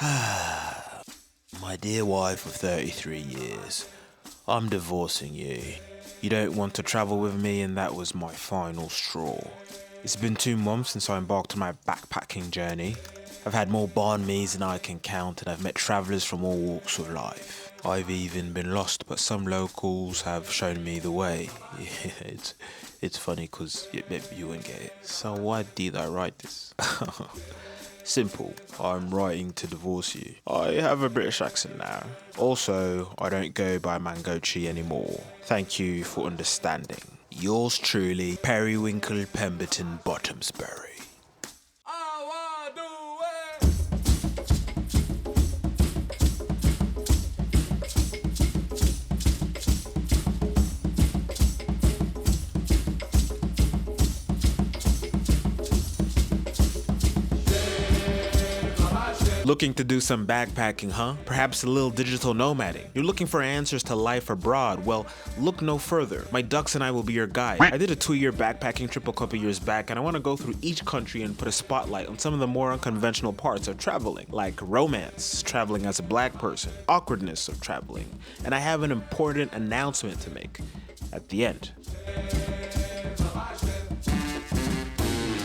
My dear wife of 33 years, I'm divorcing you. You don't want to travel with me, and that was my final straw. It's been 2 months since I embarked on my backpacking journey. I've had more banh mi's than I can count, and I've met travellers from all walks of life. I've even been lost, but some locals have shown me the way. It's funny because you wouldn't get it. So why did I write this? Simple. I'm writing to divorce you. I have a British accent now. Also, I don't go by Mangochi anymore. Thank you for understanding. Yours truly, Periwinkle, Pemberton, Bottomsbury. Looking to do some backpacking, huh? Perhaps a little digital nomading. You're looking for answers to life abroad? Well, look no further. My ducks and I will be your guide. I did a 2-year backpacking trip a couple years back, and I want to go through each country and put a spotlight on some of the more unconventional parts of traveling, like romance, traveling as a black person, awkwardness of traveling, and I have an important announcement to make at the end.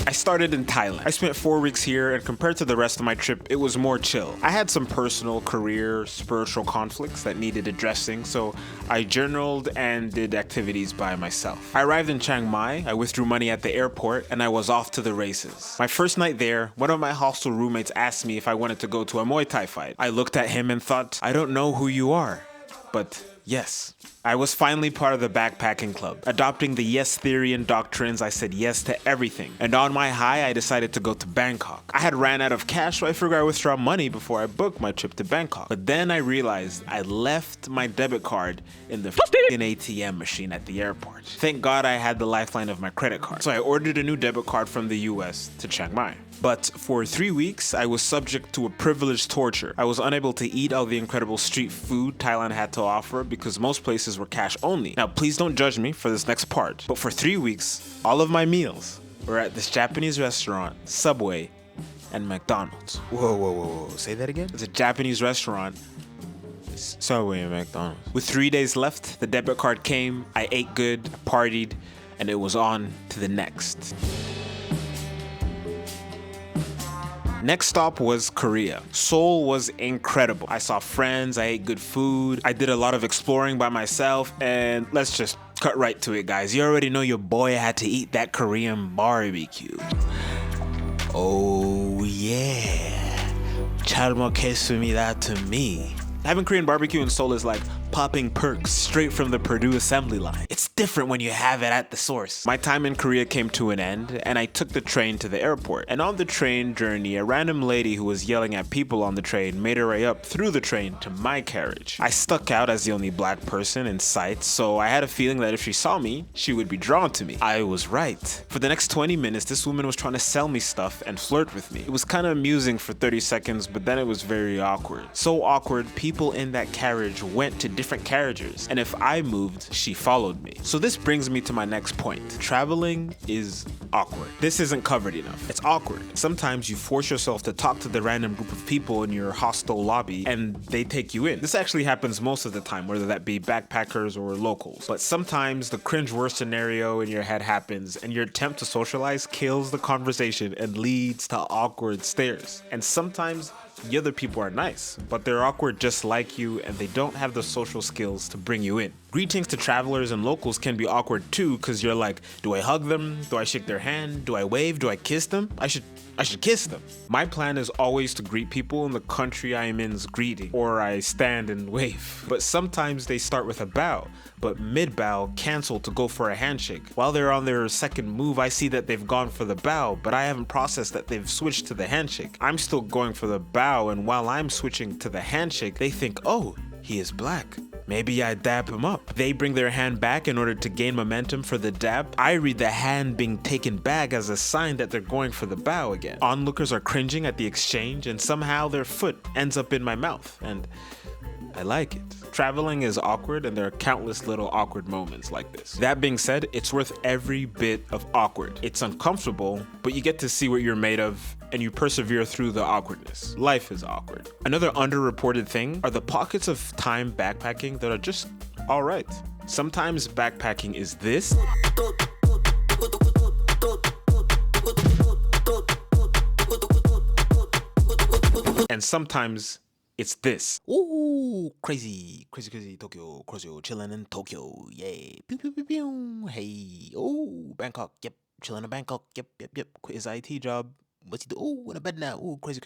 I started in Thailand. I spent 4 weeks here, and compared to the rest of my trip, it was more chill. I had some personal, career, spiritual conflicts that needed addressing, so I journaled and did activities by myself. I arrived in Chiang Mai, I withdrew money at the airport, and I was off to the races. My first night there, one of my hostel roommates asked me if I wanted to go to a Muay Thai fight. I looked at him and thought, I don't know who you are, but yes. I was finally part of the backpacking club. Adopting the yes theory and doctrines, I said yes to everything. And on my high, I decided to go to Bangkok. I had ran out of cash, so I figured I'd withdraw money before I booked my trip to Bangkok. But then I realized I left my debit card in the ATM machine at the airport. Thank God I had the lifeline of my credit card. So I ordered a new debit card from the US to Chiang Mai. But for 3 weeks, I was subject to a privileged torture. I was unable to eat all the incredible street food Thailand had to offer because most places were cash only. Now, please don't judge me for this next part, but for 3 weeks, all of my meals were at this Japanese restaurant, Subway, and McDonald's. Whoa. Say that again? It's a Japanese restaurant, Subway and McDonald's. With 3 days left, the debit card came, I ate good, I partied, and it was on to the next. Next stop was Korea. Seoul was incredible. I saw friends, I ate good food, I did a lot of exploring by myself, and let's just cut right to it, guys. You already know your boy had to eat that Korean barbecue. Oh yeah. 잘먹겠습니다 to me. Having Korean barbecue in Seoul is like popping perks straight from the Purdue assembly line. It's different when you have it at the source. My time in Korea came to an end, and I took the train to the airport. And on the train journey, a random lady who was yelling at people on the train made her way up through the train to my carriage. I stuck out as the only black person in sight, so I had a feeling that if she saw me, she would be drawn to me. I was right. For the next 20 minutes, this woman was trying to sell me stuff and flirt with me. It was kind of amusing for 30 seconds, but then it was very awkward. So awkward, people in that carriage went to different carriages, and if I moved, she followed me. So this brings me to my next point. Traveling is awkward. This isn't covered enough. It's awkward. Sometimes you force yourself to talk to the random group of people in your hostel lobby, and they take you in. This actually happens most of the time, whether that be backpackers or locals. But sometimes the cringe-worst scenario in your head happens, and your attempt to socialize kills the conversation and leads to awkward stares. And sometimes the other people are nice, but they're awkward just like you, and they don't have the social skills to bring you in. Greetings to travelers and locals can be awkward too, because you're like, do I hug them? Do I shake their hand? Do I wave? Do I kiss them? I should kiss them. My plan is always to greet people in the country I am in's greeting, or I stand and wave. But sometimes they start with a bow, but mid-bow cancel to go for a handshake. While they're on their second move, I see that they've gone for the bow, but I haven't processed that they've switched to the handshake. I'm still going for the bow, and while I'm switching to the handshake, they think, oh, he is black. Maybe I dab him up. They bring their hand back in order to gain momentum for the dab. I read the hand being taken back as a sign that they're going for the bow again. Onlookers are cringing at the exchange, and somehow their foot ends up in my mouth, and I like it. Traveling is awkward, and there are countless little awkward moments like this. That being said, it's worth every bit of awkward. It's uncomfortable, but you get to see what you're made of, and you persevere through the awkwardness. Life is awkward. Another underreported thing are the pockets of time backpacking that are just alright. Sometimes backpacking is this, and sometimes it's this. Ooh, crazy Tokyo, chillin' in Tokyo, yay. Pew, pew, pew, pew. Hey, oh, Bangkok, yep, chillin' in Bangkok, yep, quit his IT job. What's he do? Oh, in a bed now. Ooh, crazy.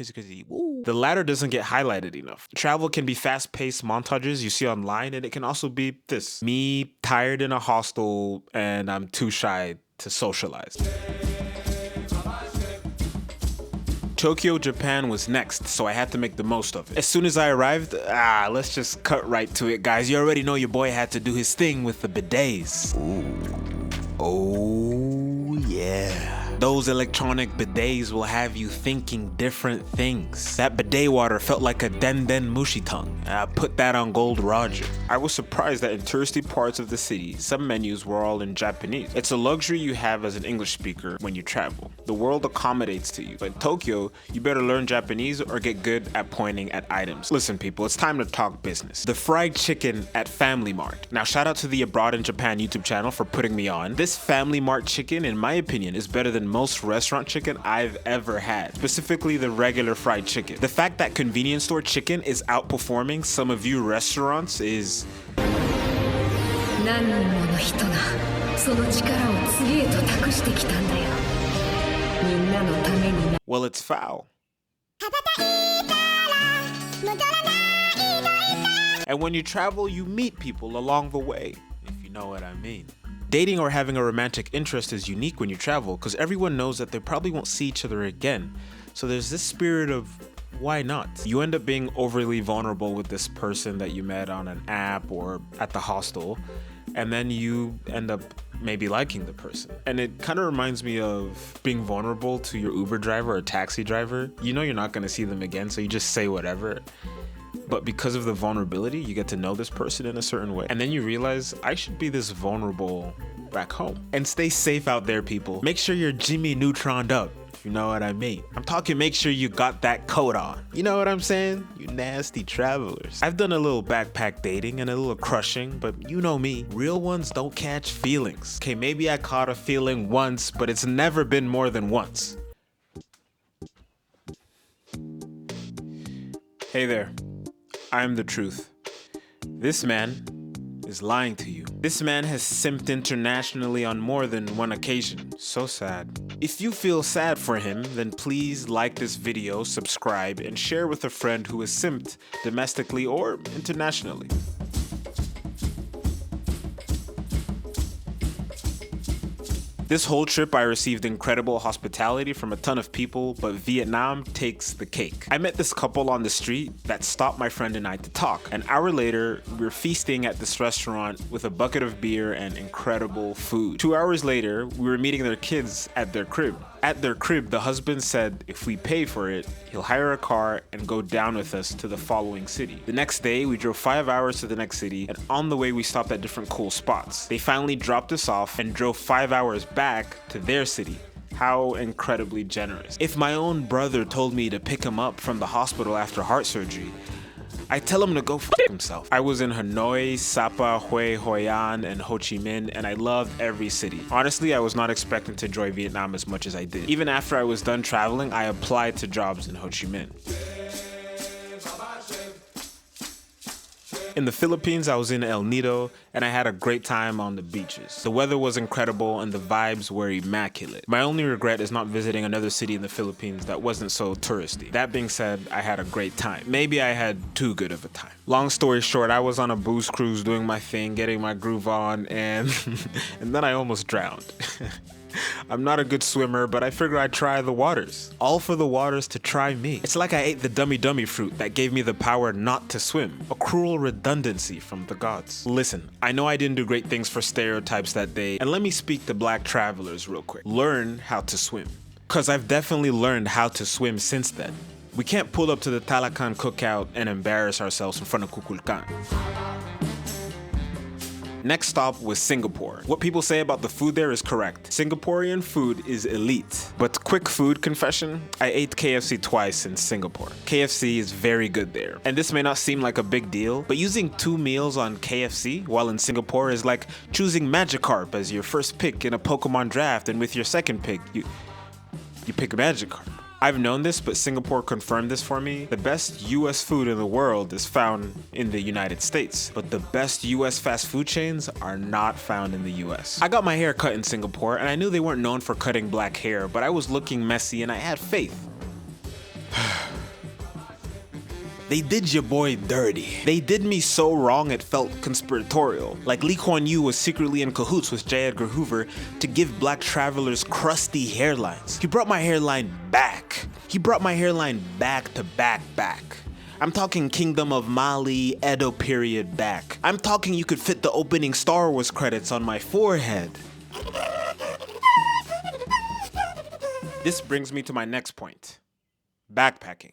Ooh. The latter doesn't get highlighted enough. Travel can be fast-paced montages you see online, and it can also be this. Me tired in a hostel, and I'm too shy to socialize. Tokyo, Japan was next, so I had to make the most of it. As soon as I arrived, let's just cut right to it, guys. You already know your boy had to do his thing with the bidets. Ooh. Oh, yeah. Those electronic bidets will have you thinking different things. That bidet water felt like a den mushi tongue. I put that on Gold Roger. I was surprised that in touristy parts of the city, some menus were all in Japanese. It's a luxury you have as an English speaker when you travel. The world accommodates to you. But in Tokyo, you better learn Japanese or get good at pointing at items. Listen, people, it's time to talk business. The fried chicken at Family Mart. Now, shout out to the Abroad in Japan YouTube channel for putting me on. This Family Mart chicken, in my opinion, is better than most restaurant chicken I've ever had, specifically the regular fried chicken. The fact that convenience store chicken is outperforming some of you restaurants is... Well, it's foul. And when you travel, you meet people along the way, if you know what I mean. Dating or having a romantic interest is unique when you travel because everyone knows that they probably won't see each other again. So there's this spirit of why not? You end up being overly vulnerable with this person that you met on an app or at the hostel, and then you end up maybe liking the person. And it kind of reminds me of being vulnerable to your Uber driver or taxi driver. You know you're not going to see them again, so you just say whatever. But because of the vulnerability, you get to know this person in a certain way. And then you realize, I should be this vulnerable back home. And stay safe out there, people. Make sure you're Jimmy Neutroned up, if you know what I mean. I'm talking make sure you got that coat on. You know what I'm saying? You nasty travelers. I've done a little backpack dating and a little crushing, but you know me. Real ones don't catch feelings. Okay, maybe I caught a feeling once, but it's never been more than once. Hey there. I'm the truth. This man is lying to you. This man has simped internationally on more than one occasion. So sad. If you feel sad for him, then please like this video, subscribe, and share with a friend who is simped domestically or internationally. This whole trip I received incredible hospitality from a ton of people, but Vietnam takes the cake. I met this couple on the street that stopped my friend and I to talk. An hour later, we were feasting at this restaurant with a bucket of beer and incredible food. 2 hours later, we were meeting their kids at their crib. At their crib, the husband said if we pay for it, he'll hire a car and go down with us to the following city. The next day, we drove 5 hours to the next city, and on the way, we stopped at different cool spots. They finally dropped us off and drove 5 hours back to their city. How incredibly generous. If my own brother told me to pick him up from the hospital after heart surgery, I tell him to go f himself. I was in Hanoi, Sapa, Hue, Hoi An, and Ho Chi Minh, and I loved every city. Honestly, I was not expecting to enjoy Vietnam as much as I did. Even after I was done traveling, I applied to jobs in Ho Chi Minh. In the Philippines, I was in El Nido, and I had a great time on the beaches. The weather was incredible, and the vibes were immaculate. My only regret is not visiting another city in the Philippines that wasn't so touristy. That being said, I had a great time. Maybe I had too good of a time. Long story short, I was on a booze cruise doing my thing, getting my groove on, and then I almost drowned. I'm not a good swimmer, but I figured I'd try the waters. All for the waters to try me. It's like I ate the dummy fruit that gave me the power not to swim. A cruel redundancy from the gods. Listen, I know I didn't do great things for stereotypes that day, and let me speak to black travelers real quick. Learn how to swim. Cause I've definitely learned how to swim since then. We can't pull up to the Talakan cookout and embarrass ourselves in front of Kukulkan. Next stop was Singapore. What people say about the food there is correct. Singaporean food is elite. But quick food confession, I ate KFC twice in Singapore. KFC is very good there. And this may not seem like a big deal, but using 2 meals on KFC while in Singapore is like choosing Magikarp as your first pick in a Pokemon draft, and with your second pick, you pick a Magikarp. I've known this, but Singapore confirmed this for me. The best US food in the world is found in the United States, but the best US fast food chains are not found in the US. I got my hair cut in Singapore, and I knew they weren't known for cutting black hair, but I was looking messy and I had faith. They did your boy dirty. They did me so wrong it felt conspiratorial. Like Lee Kuan Yew was secretly in cahoots with J. Edgar Hoover to give black travelers crusty hairlines. He brought my hairline back. He brought my hairline back to back. I'm talking Kingdom of Mali, Edo period back. I'm talking you could fit the opening Star Wars credits on my forehead. This brings me to my next point. Backpacking.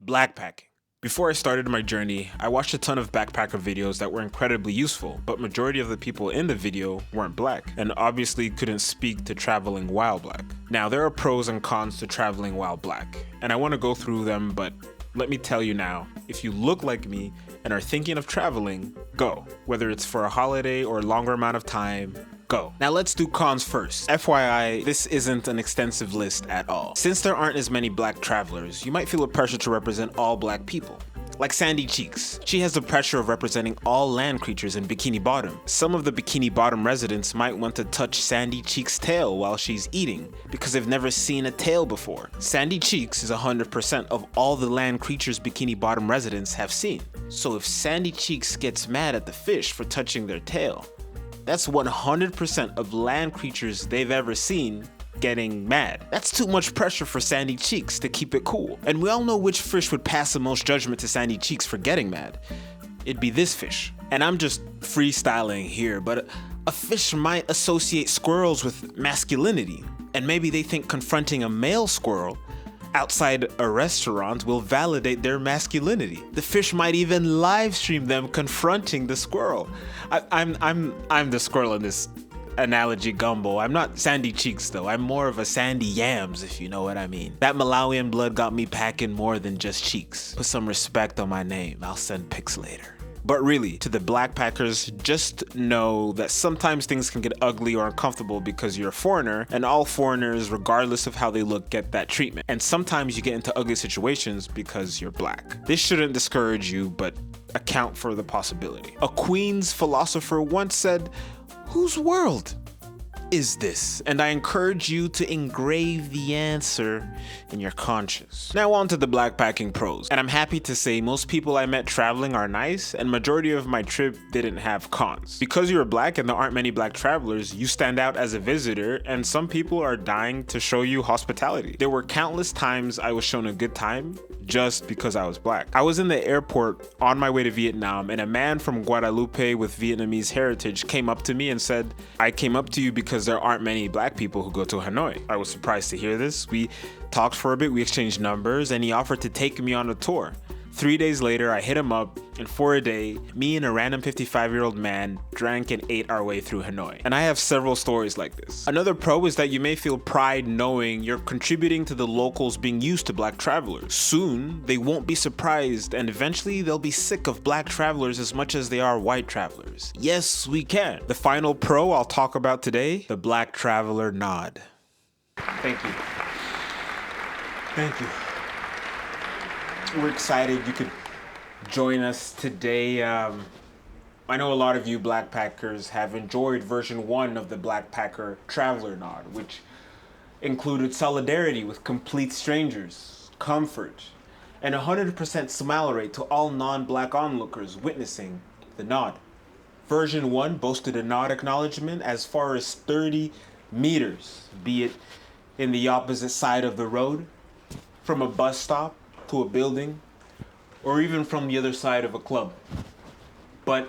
Blackpacking. Before I started my journey, I watched a ton of backpacker videos that were incredibly useful, but majority of the people in the video weren't black, and obviously couldn't speak to traveling while black. Now, there are pros and cons to traveling while black, and I want to go through them, but let me tell you now, if you look like me and are thinking of traveling, go. Whether it's for a holiday or a longer amount of time, go. Now let's do cons first. FYI, this isn't an extensive list at all. Since there aren't as many black travelers, you might feel a pressure to represent all black people. Like Sandy Cheeks. She has the pressure of representing all land creatures in Bikini Bottom. Some of the Bikini Bottom residents might want to touch Sandy Cheeks' tail while she's eating, because they've never seen a tail before. Sandy Cheeks is 100% of all the land creatures Bikini Bottom residents have seen. So if Sandy Cheeks gets mad at the fish for touching their tail, that's 100% of land creatures they've ever seen getting mad. That's too much pressure for Sandy Cheeks to keep it cool. And we all know which fish would pass the most judgment to Sandy Cheeks for getting mad. It'd be this fish. And I'm just freestyling here, but a fish might associate squirrels with masculinity. And maybe they think confronting a male squirrel outside a restaurant will validate their masculinity. The fish might even live stream them confronting the squirrel. I'm the squirrel in this analogy gumbo. I'm not Sandy Cheeks though. I'm more of a Sandy Yams, if you know what I mean. That Malawian blood got me packing more than just cheeks. Put some respect on my name. I'll send pics later. But really, to the blackpackers, just know that sometimes things can get ugly or uncomfortable because you're a foreigner, and all foreigners, regardless of how they look, get that treatment. And sometimes you get into ugly situations because you're black. This shouldn't discourage you, but account for the possibility. A Queen's philosopher once said, "Whose world is this?" And I encourage you to engrave the answer in your conscience. Now on to the blackpacking pros. And I'm happy to say most people I met traveling are nice, and majority of my trip didn't have cons. Because you're black and there aren't many black travelers, you stand out as a visitor, and some people are dying to show you hospitality. There were countless times I was shown a good time just because I was black. I was in the airport on my way to Vietnam, and a man from Guadalupe with Vietnamese heritage came up to me and said, "I came up to you because there aren't many black people who go to Hanoi." I was surprised to hear this. We talked for a bit, we exchanged numbers, and he offered to take me on a tour. 3 days later, I hit him up, and for a day, me and a random 55-year-old man drank and ate our way through Hanoi. And I have several stories like this. Another pro is that you may feel pride knowing you're contributing to the locals being used to black travelers. Soon, they won't be surprised, and eventually they'll be sick of black travelers as much as they are white travelers. Yes, we can. The final pro I'll talk about today, the black traveler nod. Thank you. Thank you. We're excited you could join us today. I know a lot of you blackpackers have enjoyed version 1 of the Blackpacker Traveler Nod, which included solidarity with complete strangers, comfort, and 100% smile rate to all non-black onlookers witnessing the nod. Version 1 boasted a nod acknowledgement as far as 30 meters, be it in the opposite side of the road, from a bus stop to a building, or even from the other side of a club. But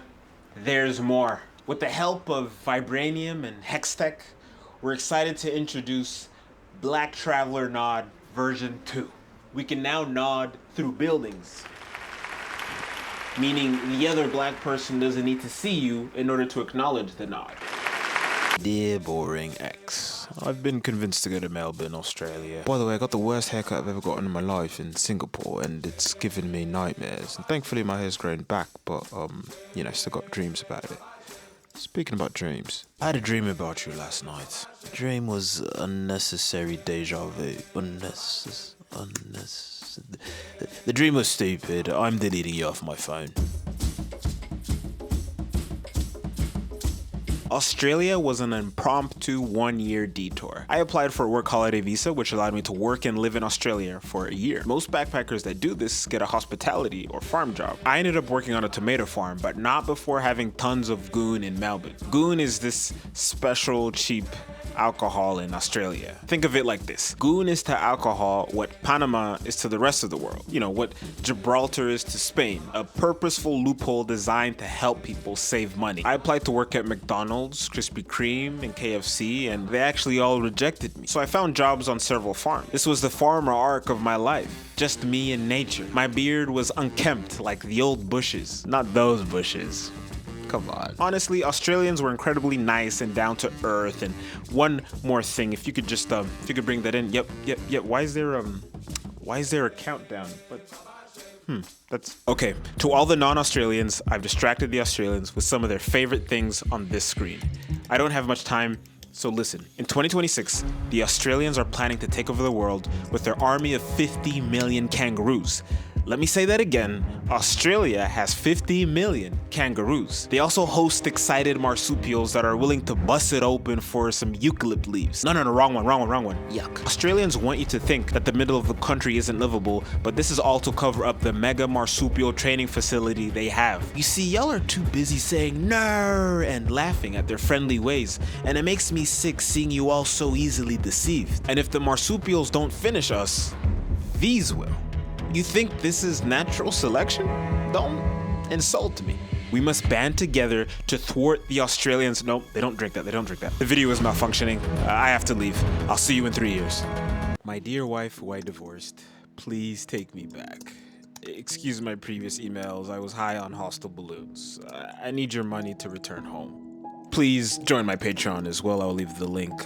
there's more. With the help of Vibranium and Hextech, we're excited to introduce Black Traveler Nod version 2. We can now nod through buildings, meaning the other black person doesn't need to see you in order to acknowledge the nod. Dear boring ex, I've been convinced to go to Melbourne, Australia. By the way, I got the worst haircut I've ever gotten in my life in Singapore, and it's given me nightmares. And thankfully my hair's grown back, but still got dreams about it. Speaking about dreams, I had a dream about you last night. The dream was unnecessary deja vu. The dream was stupid. I'm deleting you off my phone. Australia was an impromptu 1-year detour. I applied for a work holiday visa, which allowed me to work and live in Australia for a year. Most backpackers that do this get a hospitality or farm job. I ended up working on a tomato farm, but not before having tons of goon in Melbourne. Goon is this special, cheap alcohol in Australia. Think of it like this. Goon is to alcohol what Panama is to the rest of the world. What Gibraltar is to Spain. A purposeful loophole designed to help people save money. I applied to work at McDonald's, Krispy Kreme, and KFC, and they actually all rejected me. So I found jobs on several farms. This was the farmer arc of my life. Just me and nature. My beard was unkempt like the old bushes. Not those bushes. Come on. Honestly, Australians were incredibly nice and down to earth. And one more thing, if you could just if you could bring that in. Yep. Why is there a countdown? That's okay. To all the non-Australians, I've distracted the Australians with some of their favorite things on this screen. I don't have much time, so listen. In 2026, the Australians are planning to take over the world with their army of 50 million kangaroos. Let me say that again. Australia has 50 million kangaroos. They also host excited marsupials that are willing to bust it open for some eucalypt leaves. No, wrong one. Yuck. Australians want you to think that the middle of the country isn't livable, but this is all to cover up the mega marsupial training facility they have. You see, y'all are too busy saying no and laughing at their friendly ways, and it makes me sick seeing you all so easily deceived. And if the marsupials don't finish us, these will. You think this is natural selection? Don't insult me. We must band together to thwart the Australians. Nope, they don't drink that. The video is malfunctioning. I have to leave. I'll see you in 3 years. My dear wife, who I divorced, please take me back. Excuse my previous emails. I was high on hostile balloons. I need your money to return home. Please join my Patreon as well. I'll leave the link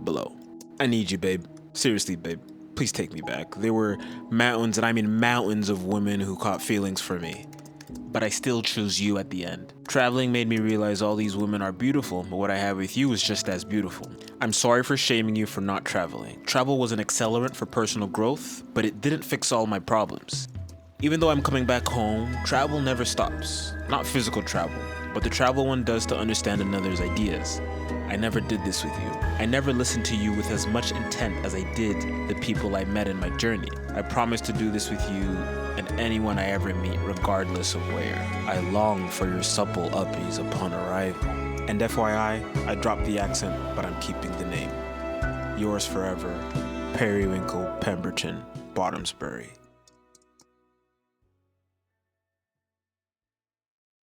below. I need you, babe. Seriously, babe. Please take me back. There were mountains, and I mean mountains of women who caught feelings for me. But I still chose you at the end. Traveling made me realize all these women are beautiful, but what I have with you is just as beautiful. I'm sorry for shaming you for not traveling. Travel was an accelerant for personal growth, but it didn't fix all my problems. Even though I'm coming back home, travel never stops. Not physical travel, but the travel one does to understand another's ideas. I never did this with you. I never listened to you with as much intent as I did the people I met in my journey. I promise to do this with you and anyone I ever meet, regardless of where. I long for your supple uppies upon arrival. And FYI, I dropped the accent, but I'm keeping the name. Yours forever, Periwinkle, Pemberton, Bottoms, Burray.